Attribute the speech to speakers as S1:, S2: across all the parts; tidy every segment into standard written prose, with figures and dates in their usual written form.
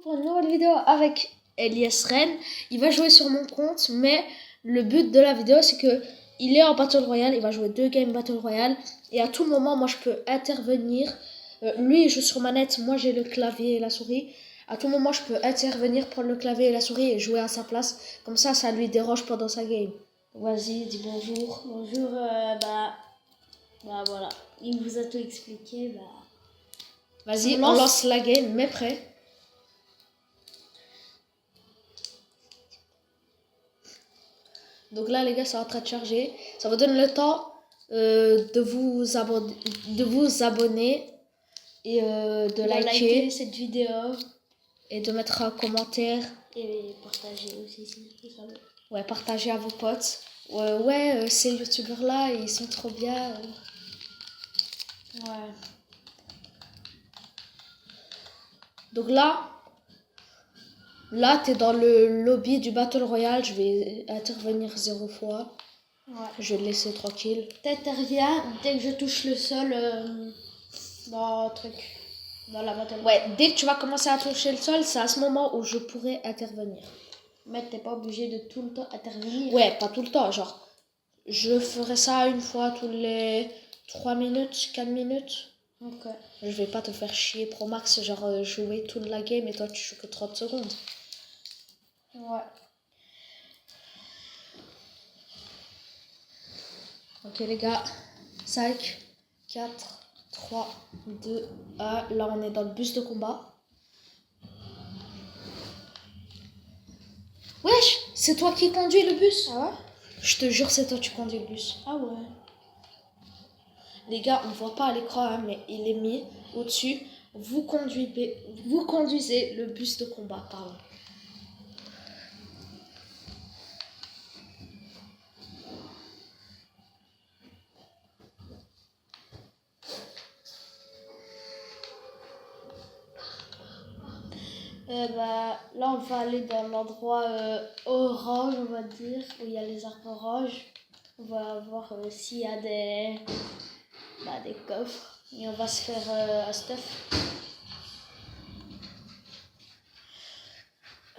S1: pour une nouvelle vidéo avec Elias Ren. Il va jouer sur mon compte, mais le but de la vidéo c'est que il est en Battle Royale, il va jouer 2 games Battle Royale et à tout moment moi je peux intervenir. Lui il joue sur manette, moi j'ai le clavier et la souris. À tout moment je peux intervenir, prendre le clavier et la souris et jouer à sa place. Comme ça lui déroge pendant sa game. Vas-y, dis bonjour.
S2: Bonjour, voilà. Il vous a tout expliqué,
S1: Vas-y, on lance la game, mais prêt. Donc là, les gars, c'est en train de charger. Ça vous donne le temps de vous abonner et de liker
S2: cette vidéo.
S1: Et de mettre un commentaire.
S2: Et partager aussi, si vous savez.
S1: Ouais, partagez à vos potes. Ouais, ces youtubeurs-là, ils sont trop bien.
S2: Ouais.
S1: Donc là, t'es dans le lobby du Battle Royale. Je vais intervenir 0 fois.
S2: Ouais.
S1: Je vais le laisser tranquille.
S2: T'interviens dès que je touche le sol dans la Battle.
S1: Ouais, dès que tu vas commencer à toucher le sol, c'est à ce moment où je pourrai intervenir.
S2: Mais t'es pas obligé de tout le temps intervenir.
S1: Ouais, pas tout le temps, genre. Je ferai ça une fois tous les 3 minutes, 4 minutes.
S2: Ok.
S1: Je vais pas te faire chier pro max, genre jouer toute la game et toi tu joues que 30 secondes.
S2: Ouais.
S1: Ok les gars, 5, 4, 3, 2, 1. Là on est dans le bus de combat. Wesh, c'est toi qui conduis le bus?
S2: Ah ouais?
S1: Je te jure, c'est toi qui conduis le bus.
S2: Ah ouais.
S1: Les gars, on ne voit pas à l'écran, hein, mais il est mis au-dessus. Vous conduisez le bus de combat, pardon.
S2: Là, on va aller dans l'endroit orange, on va dire, où il y a les arbres oranges. On va voir s'il y a des coffres. Et on va se faire un stuff.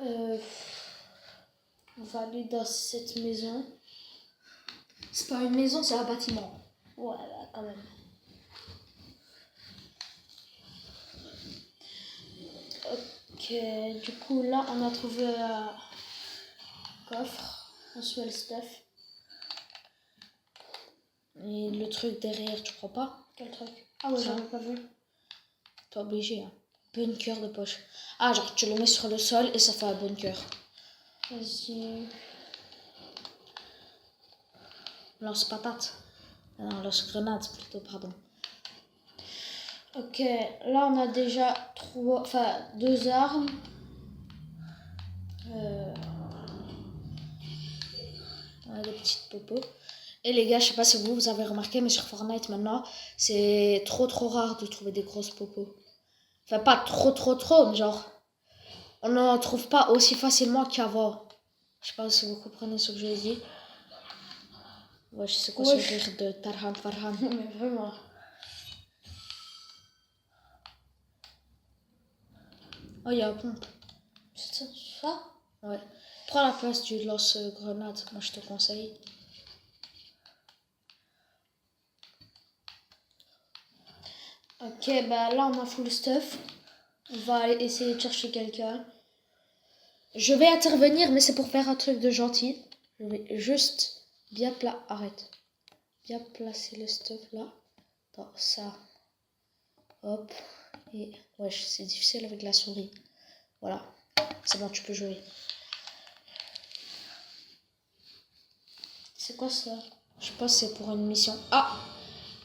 S2: On va aller dans cette maison.
S1: C'est pas une maison, c'est un bâtiment.
S2: Ouais, quand même. Ok, du coup, là, on a trouvé un coffre. On se fait le stuff.
S1: Et le truc derrière, tu crois pas?
S2: Quel truc? Ah ouais, j'en ai pas vu.
S1: T'es obligé, hein. Bunker de poche. Ah, genre tu le mets sur le sol et ça fait un bunker.
S2: Vas-y.
S1: Lance patate. Non, lance grenade plutôt, pardon.
S2: Ok, là on a déjà 2 armes.
S1: On a des petites popos. Et les gars, je sais pas si vous avez remarqué, mais sur Fortnite maintenant, c'est trop rare de trouver des grosses popos. Enfin, pas trop, mais genre, on n'en trouve pas aussi facilement qu'avant. Je sais pas si vous comprenez ce que je dis. Ouais, je sais quoi ce rire de Tarhan Farhan.
S2: Mais vraiment.
S1: Oh, il y a un pompe.
S2: C'est ça?
S1: Ouais. Prends la place du lance-grenade, moi je te conseille.
S2: Ok, là on a full stuff. On va aller essayer de chercher quelqu'un.
S1: Je vais intervenir, mais c'est pour faire un truc de gentil. Je vais juste bien bien placer le stuff là. Dans ça. Hop. Et ouais, c'est difficile avec la souris. Voilà. C'est bon, tu peux jouer.
S2: C'est quoi ça?
S1: Je pense que c'est pour une mission. Ah!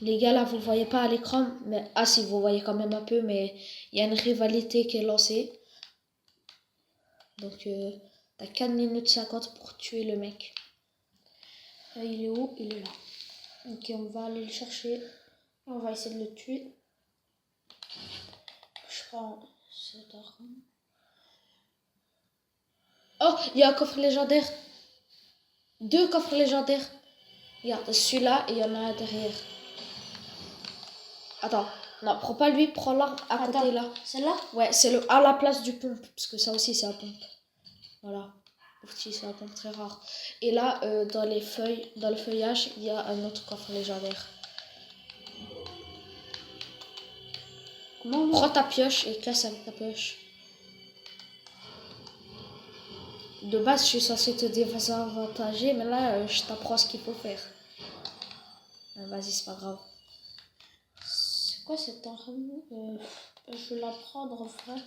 S1: Les gars, là, vous ne voyez pas à l'écran. Mais ah si, vous voyez quand même un peu. Mais il y a une rivalité qui est lancée. Donc, t'as 4 minutes 50 pour tuer le mec.
S2: Il est où? Il est là. Ok, on va aller le chercher. On va essayer de le tuer. Je prends cette arme.
S1: Oh, il y a un coffre légendaire. 2 coffres légendaires. Regarde, celui-là et il y en a un derrière. Attends, Non, prends pas lui, prends l'arme à
S2: Attends.
S1: côté là.
S2: Celle-là?
S1: Ouais, c'est le à la place du pompe, parce que ça aussi c'est la pompe. Voilà. Outil, c'est la pompe très rare. Et là, dans les feuilles, dans le feuillage, il y a un autre coffre légendaire.
S2: Comment on...
S1: Prends ta pioche et casse avec ta pioche. De base, je suis censée te désavantager, mais là, je t'apprends ce qu'il faut faire. Vas-y, c'est pas grave.
S2: C'est quoi cette arme? Je vais la prendre en vrai.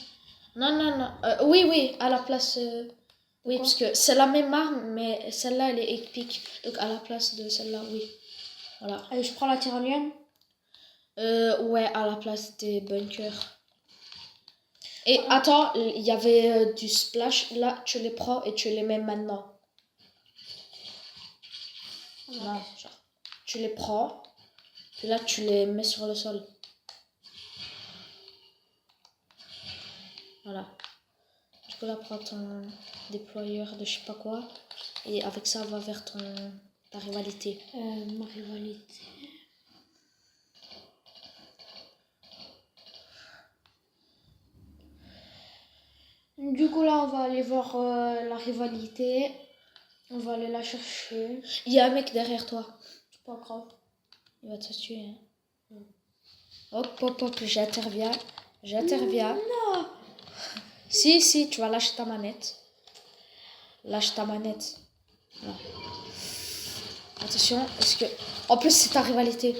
S1: Non, non, non. Oui, à la place... oui,
S2: Quoi?
S1: parce que c'est la même arme, mais celle-là, elle est épique. Donc, à la place de celle-là, oui. Voilà.
S2: Allez, je prends la tyrolienne.
S1: Ouais, à la place des bunkers. Et attends, il y avait du splash. Là, tu les prends et tu les mets maintenant. Non, genre, tu les prends. Puis là, tu les mets sur le sol. Voilà. Du coup, là, prends ton déployeur de je sais pas quoi. Et avec ça, va vers ta rivalité.
S2: Ma rivalité. Du coup, là, on va aller voir la rivalité. On va aller la chercher.
S1: Il y a un mec derrière toi.
S2: C'est pas grave.
S1: Il va te tuer. Hein. Hop, hop, hop, j'interviens. J'interviens.
S2: Non.
S1: Si, tu vas lâcher ta manette. Lâche ta manette. Voilà. Attention, parce que... En plus, c'est ta rivalité.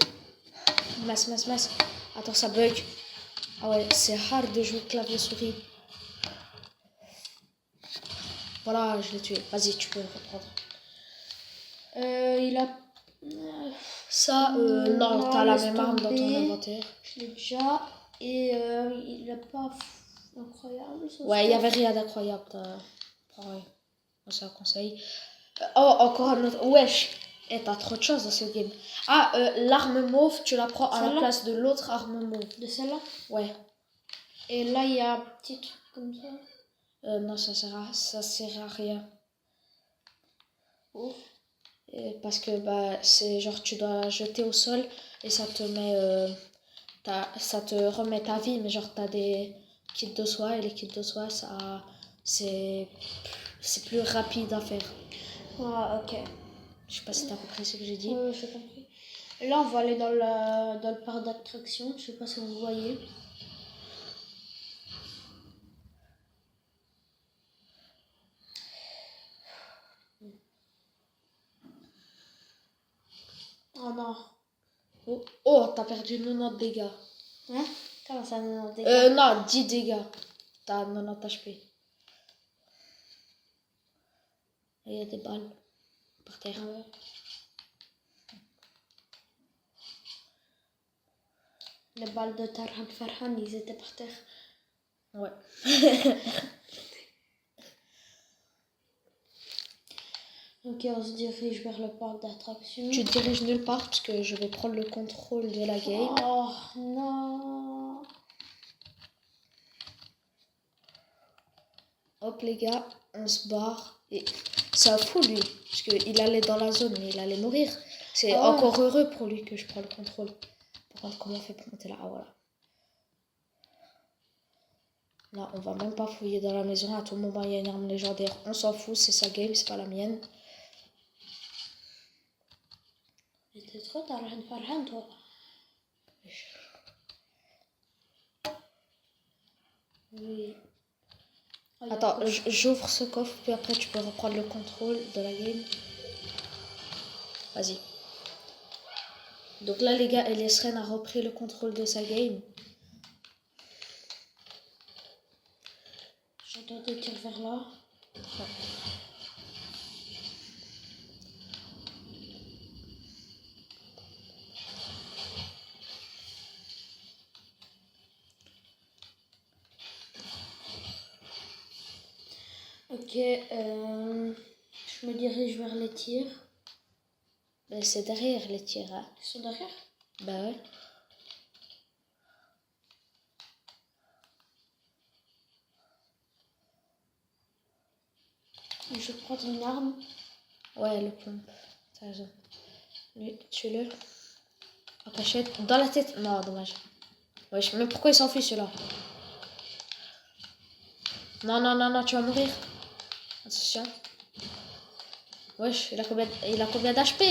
S1: Mince. Attends, ça bug. Ah ouais, c'est hard de jouer clavier-souris. Voilà, je l'ai tué. Vas-y, tu peux reprendre.
S2: Il a...
S1: Ça, non, t'as la même arme dans ton
S2: tomber.
S1: inventaire.
S2: Je l'ai déjà. Et il a pas incroyable. Ça,
S1: Ouais, il n'y avait rien d'incroyable. Prends rien. C'est un conseil. Oh, encore un autre. Wesh. Et t'as trop de choses dans ce game. Ah, l'arme mauve, tu la prends à la place de l'autre arme mauve.
S2: De celle-là?
S1: Ouais.
S2: Et là, il y a un petit truc comme ça.
S1: Non, ça sert à rien.
S2: Oh.
S1: Parce que bah, c'est genre tu dois jeter au sol et ça te met ça te remet ta vie, mais genre t'as des kits de soins et les kits de soins ça c'est plus rapide à faire.
S2: Ah, ok.
S1: Je sais pas si t'as compris ce que j'ai dit.
S2: J'ai compris. Et là, on va aller dans le parc d'attractions. Je sais pas si vous voyez. Oh non.
S1: Oh, t'as perdu 90 dégâts.
S2: Hein? Comment ça, non, dégâts?
S1: Non, 10 dégâts. T'as 90 HP. Et il y a des balles par terre.
S2: Ouais. Les balles de Tarhan Farhan, ils étaient par terre.
S1: Ouais.
S2: Ok, on se dirige vers le parc d'attractions.
S1: Tu te diriges nulle part parce que je vais prendre le contrôle de la game.
S2: Oh non.
S1: Hop les gars, on se barre. Et c'est un fou lui, parce qu'il allait dans la zone mais il allait mourir. C'est encore heureux pour lui que je prends le contrôle. Par contre, comment on fait pour monter là? Ah voilà. Là, on va même pas fouiller dans la maison. À tout moment, il y a une arme légendaire. On s'en fout, c'est sa game, c'est pas la mienne.
S2: Mais t'es trop Tarhan Farhan, toi. Oui. Oh,
S1: Attends, j'ouvre ce coffre, puis après tu peux reprendre le contrôle de la game. Vas-y. Donc là, les gars, Eliasren a repris le contrôle de sa game.
S2: J'entends des tirs vers là.
S1: Ouais.
S2: Ok, je me dirige vers les tirs.
S1: C'est derrière les tirs. Hein.
S2: Ils sont derrière?
S1: Bah ouais.
S2: Je prends une arme.
S1: Ouais, le pompe. T'as raison. Lui, tue-le. En cachette. Dans la tête. Non, dommage. Wesh, mais pourquoi il s'enfuit celui-là? Non, non, non, non, tu vas mourir. Attention. Wesh, il a combien d'HP?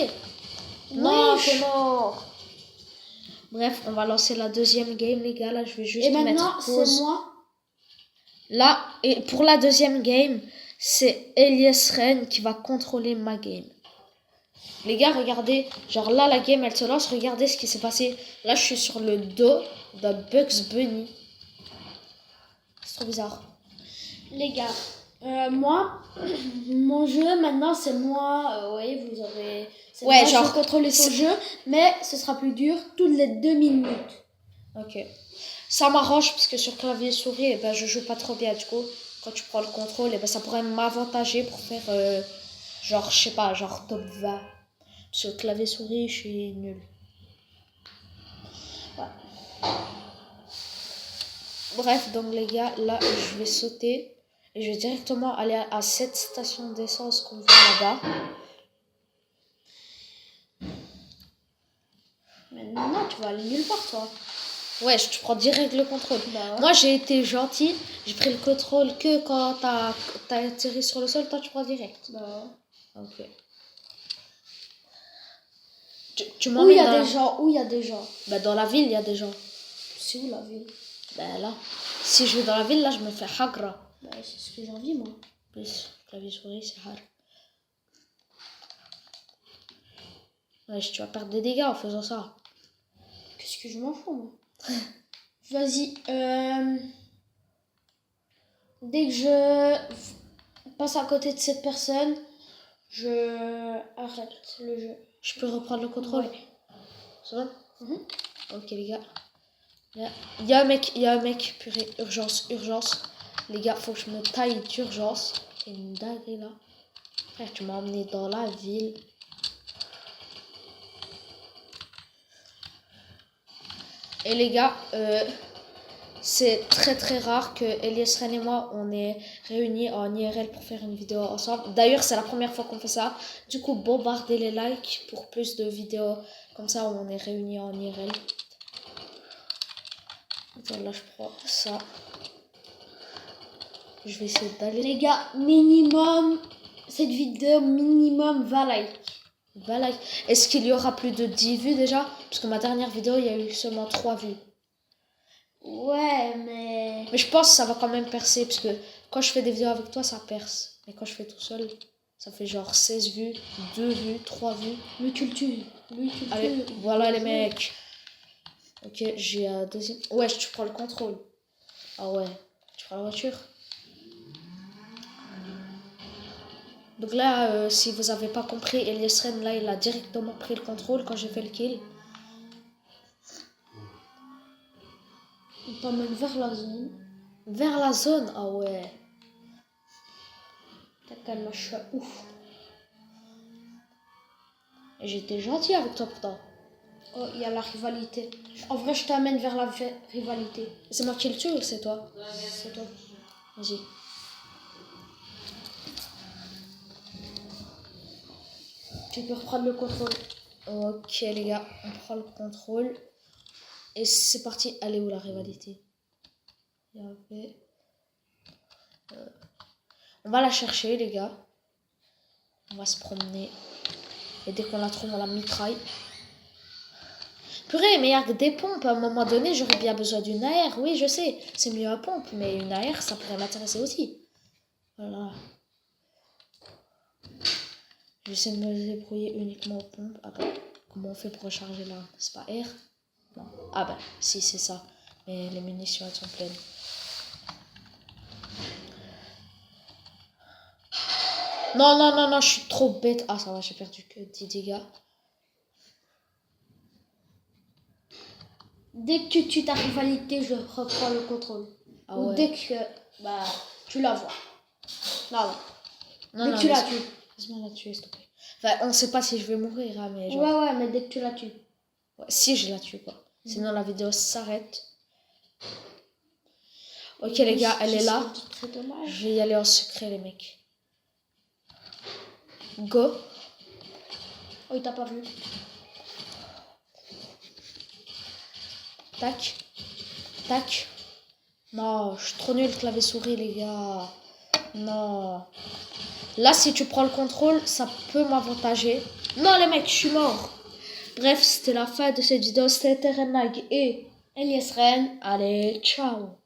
S1: Non,
S2: Wesh.
S1: c'est mort. Bref, on va lancer la deuxième game, les gars. Là, je vais juste
S2: Et maintenant,
S1: mettre
S2: c'est
S1: pause.
S2: moi.
S1: Là, et pour la deuxième game, c'est Elias Ren qui va contrôler ma game. Les gars, regardez. Genre là, la game, elle se lance. Regardez ce qui s'est passé. Là, je suis sur le dos de Bugs Bunny. C'est trop bizarre.
S2: Les gars, moi, mon jeu maintenant c'est moi. Oui, vous aurez. C'est
S1: Ouais,
S2: moi,
S1: genre,
S2: je vais contrôler son jeu, mais ce sera plus dur toutes les 2 minutes.
S1: Ok. Ça m'arrange parce que sur clavier et souris, eh ben, je joue pas trop bien. Du coup, quand tu prends le contrôle, eh ben, ça pourrait m'avantager pour faire genre, je sais pas, genre top 20. Sur le clavier souris, je suis nul. Ouais. Bref, donc les gars, là, je vais sauter. Et je vais directement aller à cette station d'essence qu'on voit là-bas.
S2: Mais non, tu vas aller nulle part, toi.
S1: Ouais, je prends direct le contrôle.
S2: Bah ouais.
S1: Moi, j'ai été gentil. J'ai pris le contrôle que quand t'as atterri sur le sol. Toi, tu prends direct.
S2: Bah ouais.
S1: Ok. Tu
S2: Où il
S1: m'emmènes
S2: y a
S1: dans
S2: des gens? Où il y a des gens?
S1: Bah, dans la ville, il y a des gens.
S2: C'est où la ville?
S1: Bah là. Si je vais dans la ville, là, je me fais hagra.
S2: Bah, c'est ce que j'ai envie, moi.
S1: Plus, clavier souris, c'est hard. Ouais, tu vas perdre des dégâts en faisant ça.
S2: Qu'est-ce que je m'en fous, moi? Vas-y. Dès que je passe à côté de cette personne, je arrête le jeu.
S1: Je peux reprendre le contrôle?
S2: Ouais.
S1: C'est bon?
S2: Mhm.
S1: Ok, les gars. Il y a un mec, purée, urgence, urgence. Les gars, faut que je me taille d'urgence. Il y a une dinguerie là. Frère, tu m'as emmené dans la ville. Et les gars, c'est très très rare que Elias Ren et moi on est réunis en IRL pour faire une vidéo ensemble. D'ailleurs, c'est la première fois qu'on fait ça. Du coup, bombardez les likes pour plus de vidéos comme ça où on est réunis en IRL. Attends, là je prends ça. Je vais essayer d'aller.
S2: Les gars, minimum, cette vidéo, minimum 20 likes.
S1: Voilà. Est-ce qu'il y aura plus de 10 vues déjà? Parce que ma dernière vidéo, il y a eu seulement 3 vues.
S2: Ouais, mais...
S1: Mais je pense que ça va quand même percer. Parce que quand je fais des vidéos avec toi, ça perce. Mais quand je fais tout seul, ça fait genre 16 vues, 2 vues, 3 vues.
S2: Lui, tu le tues.
S1: Allez, voilà les mecs. Ok, j'ai un deuxième. Ouais, tu prends le contrôle. Ah ouais, tu prends la voiture. Donc là, si vous avez pas compris, Elias Ren, là, il a directement pris le contrôle quand j'ai fait le kill.
S2: On t'emmène vers la zone.
S1: Vers la zone, ah ouais.
S2: T'as calme, je suis ouf.
S1: Et j'étais gentil avec toi pourtant.
S2: Oh, il y a la rivalité. En vrai, je t'amène vers la rivalité.
S1: C'est moi qui le tue ou c'est toi?
S2: C'est toi.
S1: Vas-y.
S2: Tu peux reprendre le contrôle.
S1: Ok les gars, on prend le contrôle. Et c'est parti. Elle est où la rivalité? Il y avait... On va la chercher les gars. On va se promener. Et dès qu'on la trouve, on la mitraille. Purée, mais il y a que des pompes. À un moment donné, j'aurais bien besoin d'une AR. Oui, je sais, c'est mieux à pompe. Mais une AR, ça pourrait m'intéresser aussi. Voilà. Je vais essayer de me débrouiller uniquement aux pompes. Attends, comment on fait pour recharger l'arme? C'est pas R? Non. Ah bah, si, c'est ça. Mais les munitions, elles sont pleines. Non, non, non, non, je suis trop bête. Ah, ça va, j'ai perdu que 10 dégâts.
S2: Dès que tu tues ta rivalité, je reprends le contrôle.
S1: Ah
S2: Ou
S1: ouais.
S2: dès que tu la vois. Non,
S1: Non,
S2: dès
S1: non,
S2: que tu la tues.
S1: laisse-moi la tuer, s'il te plaît. Enfin, on sait pas si je vais mourir, hein, mais genre...
S2: Ouais, mais dès que tu la tues.
S1: Ouais, si je la tue, quoi. Sinon, la vidéo s'arrête. Ok, les gars, elle est là.
S2: C'est dommage.
S1: Je vais y aller en secret, les mecs. Go.
S2: Oh, il t'a pas vu.
S1: Tac. Tac. Non, je suis trop nul clavier-souris, les gars. Non. Là, si tu prends le contrôle, ça peut m'avantager. Non, les mecs, je suis mort. Bref, c'était la fin de cette vidéo. C'était Terenlag et
S2: Elias Ren.
S1: allez, ciao.